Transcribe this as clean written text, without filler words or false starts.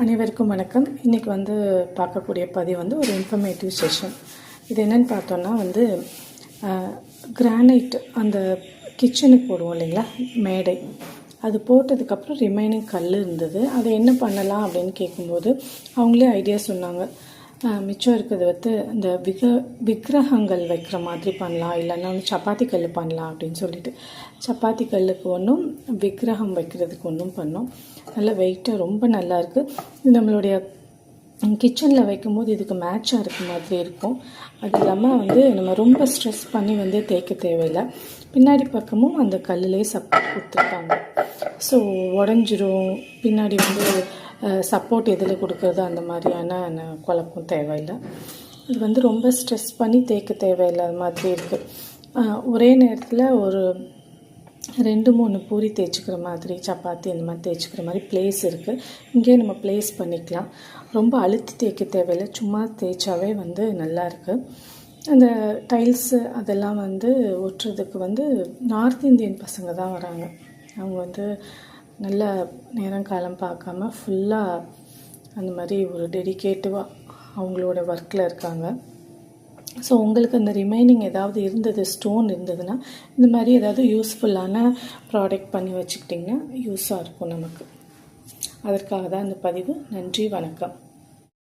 அனைவருக்கும் வணக்கம். இன்றைக்கி பார்க்கக்கூடிய பதிவு ஒரு இன்ஃபர்மேட்டிவ் செஷன். இது என்னென்னு பார்த்தோன்னா கிரானைட் அந்த கிச்சனுக்கு போடுவோம் இல்லைங்களா, மேடை, அது போட்டதுக்கப்புறம் ரிமைனிங் கல் இருந்தது. அதை என்ன பண்ணலாம் அப்படின்னு கேட்கும்போது அவங்களே ஐடியா சொன்னாங்க. மிச்சம் இருக்கிறது இந்த விக்கிரகங்கள் வைக்கிற மாதிரி பண்ணலாம், இல்லைன்னா சப்பாத்தி கல் பண்ணலாம் அப்படின்னு சொல்லிட்டு சப்பாத்தி கல்லுக்கு ஒன்றும் விக்கிரகம் வைக்கிறதுக்கு ஒன்றும் பண்ணோம். நல்ல வெயிட்டாக ரொம்ப நல்லாயிருக்கு. நம்மளுடைய கிச்சனில் வைக்கும்போது இதுக்கு மேட்சாக இருக்க மாதிரி இருக்கும். அது இல்லாமல் நம்ம ரொம்ப ஸ்ட்ரெஸ் பண்ணி தேய்க்க தேவையில்லை. பின்னாடி பக்கமும் அந்த கல்லுலேயே சப்போர்ட் கொடுத்துருக்காங்க. ஸோ உடஞ்சிரும், பின்னாடி சப்போர்ட் எதில் கொடுக்குறது அந்த மாதிரியான குழப்பம் தேவையில்லை. இது ரொம்ப ஸ்ட்ரெஸ் பண்ணி தேய்க்க தேவையில்லாத மாதிரி இருக்குது. ஒரே நேரத்தில் ஒரு 2-3 பூரி தேய்ச்சிக்கிற மாதிரி, சப்பாத்தி இந்த மாதிரி தேய்ச்சிக்கிற மாதிரி பிளேஸ் இருக்குது. இங்கேயே நம்ம பிளேஸ் பண்ணிக்கலாம். ரொம்ப அழுத்தி தேய்க்க தேவையில்லை, சும்மா தேய்ச்சாவே நல்லாயிருக்கு. அந்த டைல்ஸு அதெல்லாம் ஒட்டுறதுக்கு நார்த் இந்தியன் பசங்க தான் வராங்க. அவங்க நல்ல நேரம் காலம் பார்க்காம ஃபுல்லாக அந்த மாதிரி ஒரு டெடிகேட்டிவாக அவங்களோட ஒர்க்கில் இருக்காங்க. ஸோ உங்களுக்கு அந்த ரிமைனிங் ஏதாவது இருந்தது, ஸ்டோன் இருந்ததுன்னா இந்த மாதிரி ஏதாவது யூஸ்ஃபுல்லான ப்ராடக்ட் பண்ணி வச்சுக்கிட்டிங்கன்னா யூஸாக இருக்கும் நமக்கு. அதற்காக தான் இந்த பதிவு. நன்றி, வணக்கம்.